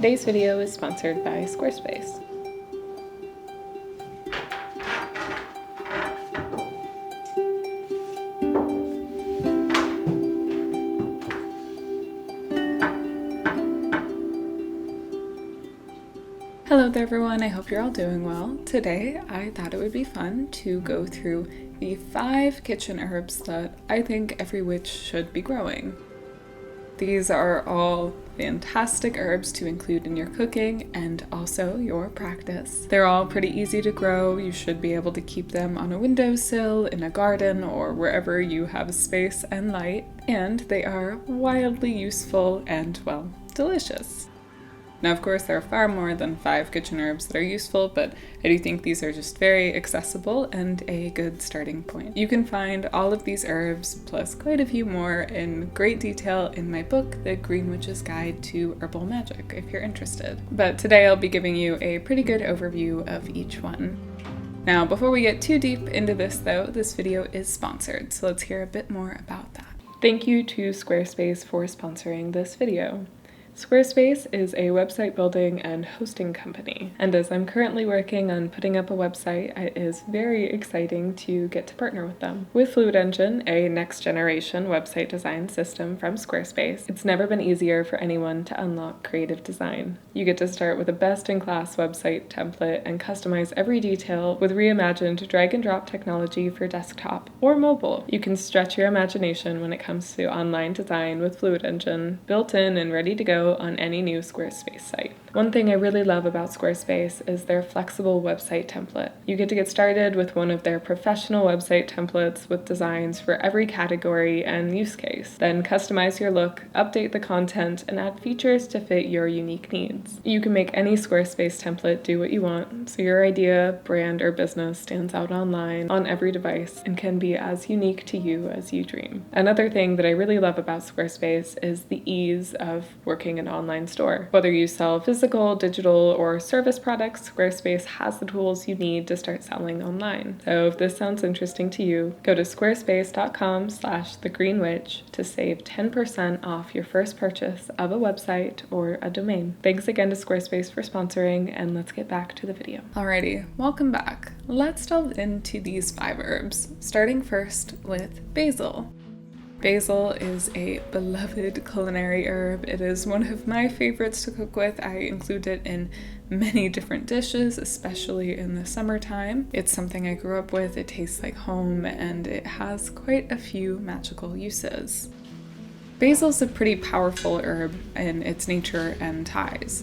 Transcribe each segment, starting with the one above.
Today's video is sponsored by Squarespace. Hello there everyone, I hope you're all doing well. Today I thought it would be fun to go through the 5 kitchen herbs that I think every witch should be growing. These are all fantastic herbs to include in your cooking and also your practice. They're all pretty easy to grow. You should be able to keep them on a windowsill, in a garden, or wherever you have space and light. And they are wildly useful and, well, delicious. Now, of course, there are far more than 5 kitchen herbs that are useful, but I do think these are just very accessible and a good starting point. You can find all of these herbs, plus quite a few more, in great detail in my book, The Green Witch's Guide to Herbal Magic, if you're interested. But today I'll be giving you a pretty good overview of each one. Now, before we get too deep into this though, this video is sponsored, so let's hear a bit more about that. Thank you to Squarespace for sponsoring this video. Squarespace is a website building and hosting company, and as I'm currently working on putting up a website, it is very exciting to get to partner with them. With Fluid Engine, a next-generation website design system from Squarespace, it's never been easier for anyone to unlock creative design. You get to start with a best-in-class website template and customize every detail with reimagined drag-and-drop technology for desktop or mobile. You can stretch your imagination when it comes to online design with Fluid Engine, built in and ready to go on any new Squarespace site. One thing I really love about Squarespace is their flexible website template. You get to get started with one of their professional website templates with designs for every category and use case. Then customize your look, update the content, and add features to fit your unique needs. You can make any Squarespace template do what you want, so your idea, brand, or business stands out online on every device and can be as unique to you as you dream. Another thing that I really love about Squarespace is the ease of working an online store. Whether you sell physical, digital, or service products, Squarespace has the tools you need to start selling online. So if this sounds interesting to you, go to squarespace.com/thegreenwitch to save 10% off your first purchase of a website or a domain. Thanks again to Squarespace for sponsoring, and let's get back to the video. Alrighty, welcome back. Let's delve into these 5 herbs, starting first with basil. Basil is a beloved culinary herb. It is one of my favorites to cook with. I include it in many different dishes, especially in the summertime. It's something I grew up with. It tastes like home, and it has quite a few magical uses. Basil is a pretty powerful herb in its nature and ties.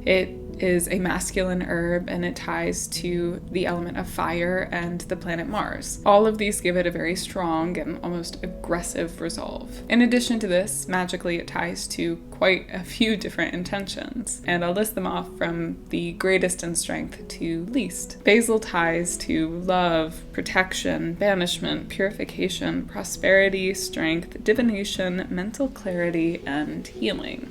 It is a masculine herb and it ties to the element of fire and the planet Mars. All of these give it a very strong and almost aggressive resolve. In addition to this, magically it ties to quite a few different intentions, and I'll list them off from the greatest in strength to least. Basil ties to love, protection, banishment, purification, prosperity, strength, divination, mental clarity, and healing.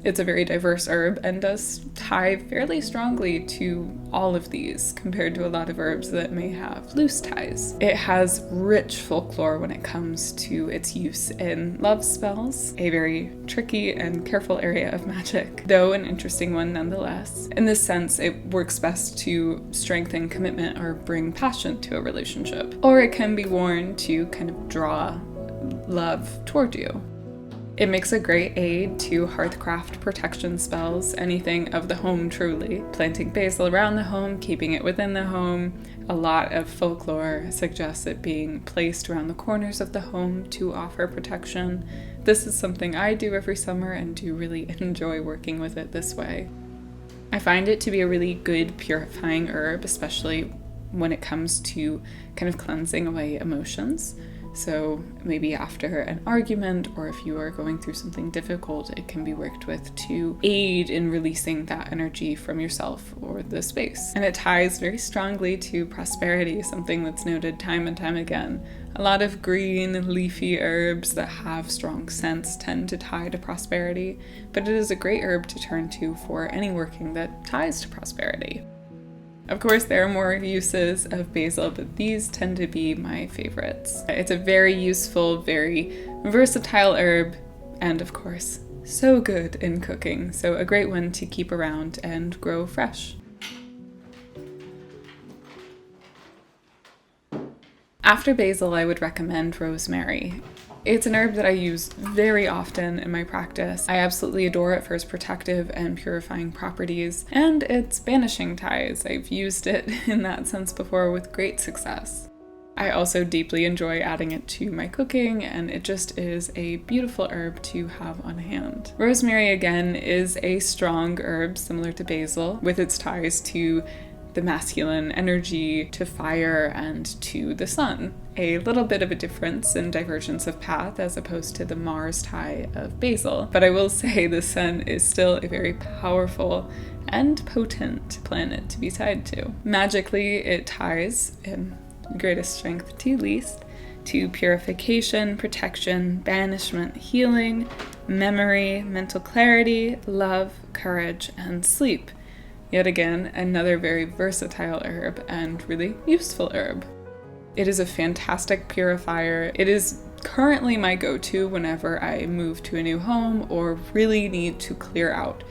It's a very diverse herb and does tie fairly strongly to all of these compared to a lot of herbs that may have loose ties. It has rich folklore when it comes to its use in love spells, a very tricky and careful area of magic, though an interesting one nonetheless. In this sense, it works best to strengthen commitment or bring passion to a relationship, or it can be worn to kind of draw love toward you. It makes a great aid to hearthcraft protection spells, anything of the home truly. Planting basil around the home, keeping it within the home. A lot of folklore suggests it being placed around the corners of the home to offer protection. This is something I do every summer and do really enjoy working with it this way. I find it to be a really good purifying herb, especially when it comes to kind of cleansing away emotions. So maybe after an argument, or if you are going through something difficult, it can be worked with to aid in releasing that energy from yourself or the space. And it ties very strongly to prosperity, something that's noted time and time again. A lot of green, leafy herbs that have strong scents tend to tie to prosperity, but it is a great herb to turn to for any working that ties to prosperity. Of course, there are more uses of basil, but these tend to be my favorites. It's a very useful, very versatile herb, and of course, so good in cooking, so a great one to keep around and grow fresh. After basil, I would recommend rosemary. It's an herb that I use very often in my practice. I absolutely adore it for its protective and purifying properties, and its banishing ties. I've used it in that sense before with great success. I also deeply enjoy adding it to my cooking, and it just is a beautiful herb to have on hand. Rosemary, again, is a strong herb similar to basil, with its ties to the masculine energy, to fire, and to the sun. A little bit of a difference in divergence of path as opposed to the Mars tie of basil, but I will say the sun is still a very powerful and potent planet to be tied to. Magically, it ties, in greatest strength to least, to purification, protection, banishment, healing, memory, mental clarity, love, courage, and sleep. Yet again, another very versatile herb and really useful herb. It is a fantastic purifier. It is currently my go-to whenever I move to a new home or really need to clear out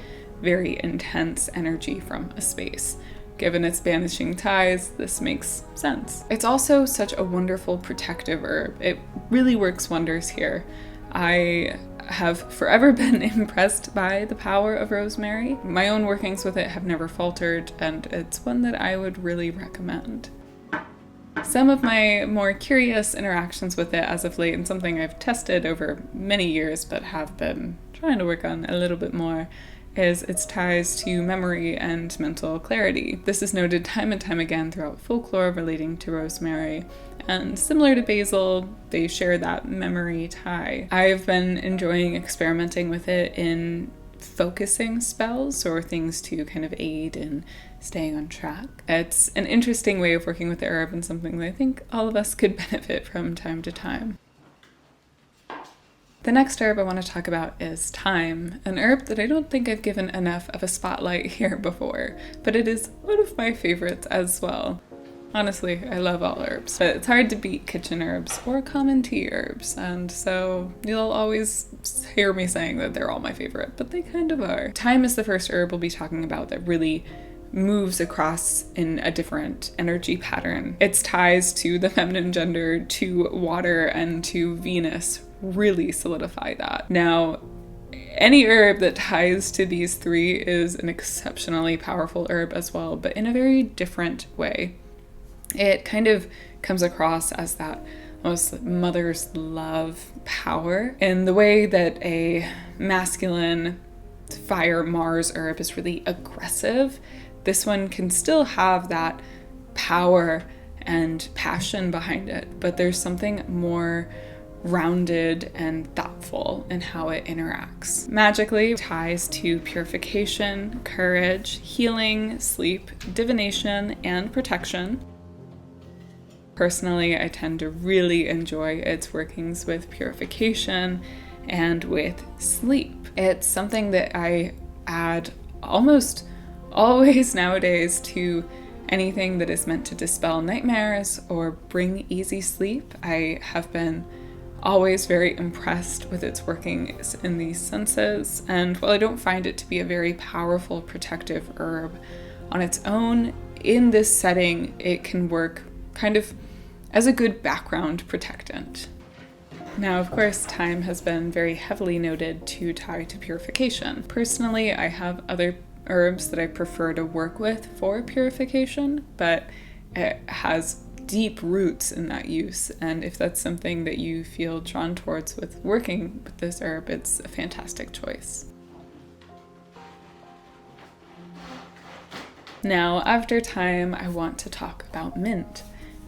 very intense energy from a space. Given its banishing ties, this makes sense. It's also such a wonderful protective herb. It really works wonders here. I have forever been impressed by the power of rosemary. My own workings with it have never faltered, and it's one that I would really recommend. Some of my more curious interactions with it as of late, and something I've tested over many years but have been trying to work on a little bit more, is its ties to memory and mental clarity. This is noted time and time again throughout folklore relating to rosemary, and similar to basil, they share that memory tie. I've been enjoying experimenting with it in focusing spells or things to kind of aid in staying on track. It's an interesting way of working with the herb and something that I think all of us could benefit from time to time. The next herb I want to talk about is thyme, an herb that I don't think I've given enough of a spotlight here before, but it is one of my favorites as well. Honestly, I love all herbs, but it's hard to beat kitchen herbs or common tea herbs, and so you'll always hear me saying that they're all my favorite, but they kind of are. Thyme is the first herb we'll be talking about that really moves across in a different energy pattern. Its ties to the feminine gender, to water, and to Venus really solidify that. Now, any herb that ties to these three is an exceptionally powerful herb as well, but in a very different way. It kind of comes across as that almost mother's love power in the way that a masculine fire Mars herb is really aggressive. This one can still have that power and passion behind it, but there's something more rounded and thoughtful in how it interacts. Magically, ties to purification, courage, healing, sleep, divination, and protection. Personally, I tend to really enjoy its workings with purification and with sleep. It's something that I add almost always nowadays to anything that is meant to dispel nightmares or bring easy sleep. I have been always very impressed with its workings in these senses, and while I don't find it to be a very powerful protective herb on its own, in this setting it can work kind of as a good background protectant. Now, of course, thyme has been very heavily noted to tie to purification. Personally, I have other herbs that I prefer to work with for purification, but it has deep roots in that use, and if that's something that you feel drawn towards with working with this herb, it's a fantastic choice. Now, after thyme, I want to talk about mint,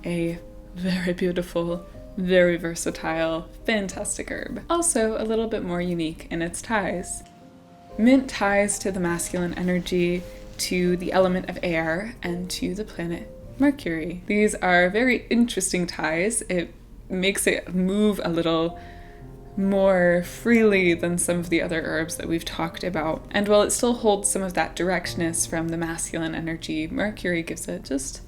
a very beautiful, very versatile, fantastic herb. Also a little bit more unique in its ties. Mint ties to the masculine energy, to the element of air, and to the planet Mercury. These are very interesting ties. It makes it move a little more freely than some of the other herbs that we've talked about. And while it still holds some of that directness from the masculine energy, Mercury gives it just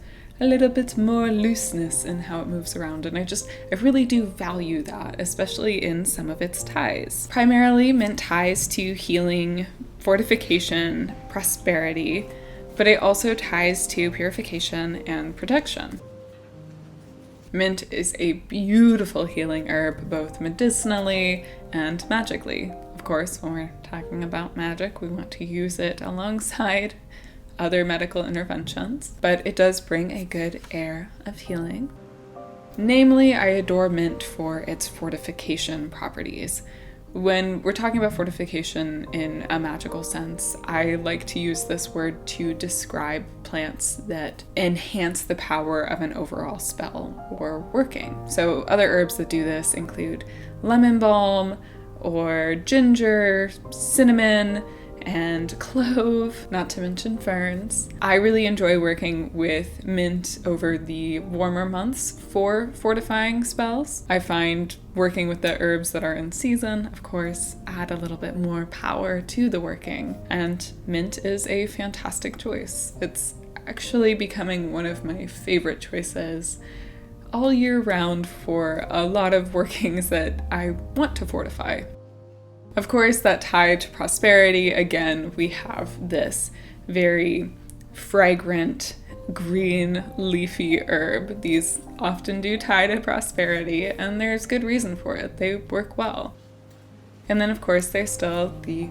a little bit more looseness in how it moves around, and I really do value that, especially in some of its ties. Primarily, mint ties to healing, fortification, prosperity, but it also ties to purification and protection. Mint is a beautiful healing herb, both medicinally and magically. Of course, when we're talking about magic, we want to use it alongside other medical interventions, but it does bring a good air of healing. Namely, I adore mint for its fortification properties. When we're talking about fortification in a magical sense, I like to use this word to describe plants that enhance the power of an overall spell or working. So other herbs that do this include lemon balm or ginger, cinnamon, and clove, not to mention ferns. I really enjoy working with mint over the warmer months for fortifying spells. I find working with the herbs that are in season, of course, add a little bit more power to the working, and mint is a fantastic choice. It's actually becoming one of my favorite choices all year round for a lot of workings that I want to fortify. Of course, that tie to prosperity, again, we have this very fragrant, green, leafy herb. These often do tie to prosperity, and there's good reason for it. They work well. And then, of course, there's still the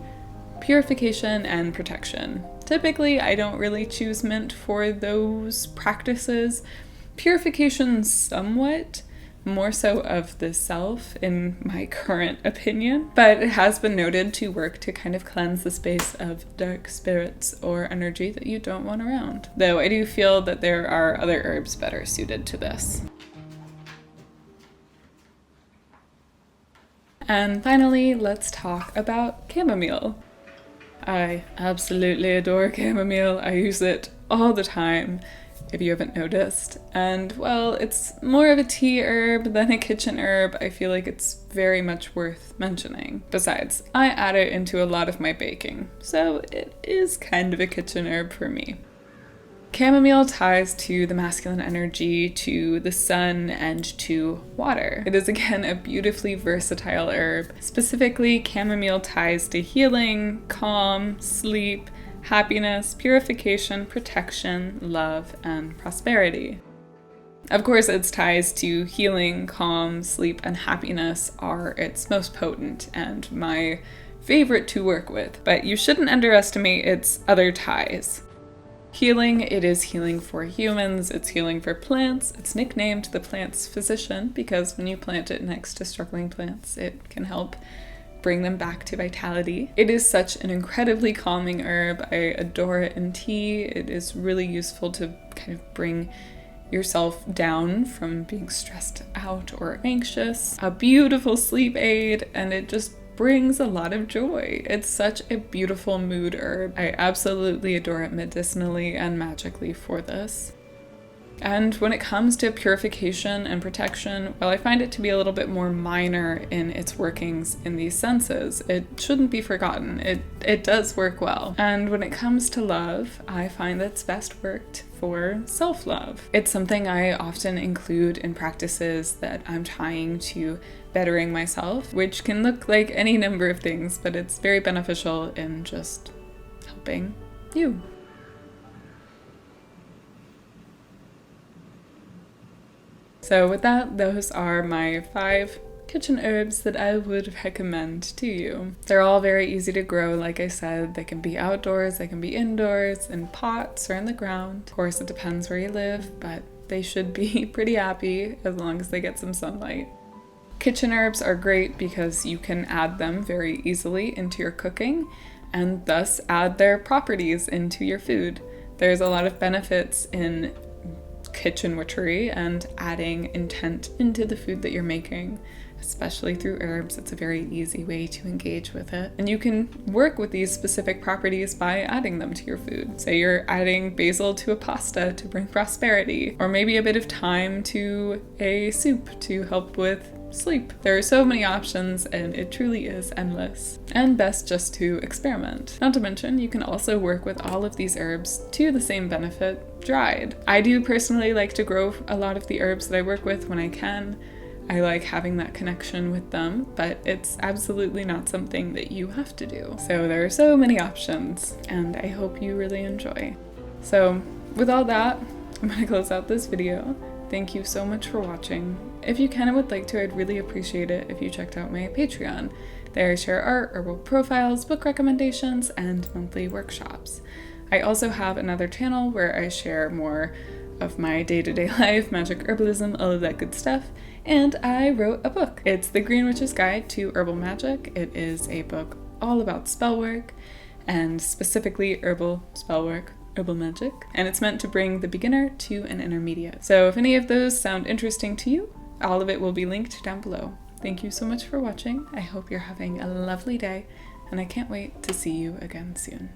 purification and protection. Typically, I don't really choose mint for those practices. Purification somewhat, more so of the self in my current opinion, but it has been noted to work to kind of cleanse the space of dark spirits or energy that you don't want around. Though I do feel that there are other herbs better suited to this. And finally, let's talk about chamomile. I absolutely adore chamomile. I use it all the time, if you haven't noticed. And well, it's more of a tea herb than a kitchen herb. I feel like it's very much worth mentioning. Besides, I add it into a lot of my baking, so it is kind of a kitchen herb for me. Chamomile ties to the masculine energy, to the sun, and to water. It is again a beautifully versatile herb. Specifically, chamomile ties to healing, calm, sleep, happiness, purification, protection, love, and prosperity. Of course, its ties to healing, calm, sleep, and happiness are its most potent and my favorite to work with, but you shouldn't underestimate its other ties. Healing, it is healing for humans, it's healing for plants. It's nicknamed the plant's physician because when you plant it next to struggling plants, it can help bring them back to vitality. It is such an incredibly calming herb. I adore it in tea. It is really useful to kind of bring yourself down from being stressed out or anxious. A beautiful sleep aid, and it just brings a lot of joy. It's such a beautiful mood herb. I absolutely adore it medicinally and magically for this. And when it comes to purification and protection, well, I find it to be a little bit more minor in its workings in these senses. It shouldn't be forgotten. It does work well. And when it comes to love, I find that it's best worked for self-love. It's something I often include in practices that I'm trying to bettering myself, which can look like any number of things, but it's very beneficial in just helping you. So with that, those are my 5 kitchen herbs that I would recommend to you. They're all very easy to grow, like I said. They can be outdoors, they can be indoors, in pots or in the ground. Of course, it depends where you live, but they should be pretty happy as long as they get some sunlight. Kitchen herbs are great because you can add them very easily into your cooking and thus add their properties into your food. There's a lot of benefits in kitchen witchery and adding intent into the food that you're making, especially through herbs. It's a very easy way to engage with it. And you can work with these specific properties by adding them to your food. Say you're adding basil to a pasta to bring prosperity, or maybe a bit of thyme to a soup to help with sleep. There are so many options and it truly is endless. And best just to experiment. Not to mention, you can also work with all of these herbs to the same benefit dried. I do personally like to grow a lot of the herbs that I work with when I can. I like having that connection with them, but it's absolutely not something that you have to do. So there are so many options, and I hope you really enjoy. So with all that, I'm gonna close out this video. Thank you so much for watching. If you can and would like to, I'd really appreciate it if you checked out my Patreon. There I share art, herbal profiles, book recommendations, and monthly workshops. I also have another channel where I share more of my day-to-day life, magic, herbalism, all of that good stuff. And I wrote a book. It's The Green Witch's Guide to Herbal Magic. It is a book all about spell work, and specifically herbal spell work, herbal magic. And it's meant to bring the beginner to an intermediate. So if any of those sound interesting to you, all of it will be linked down below. Thank you so much for watching. I hope you're having a lovely day, and I can't wait to see you again soon.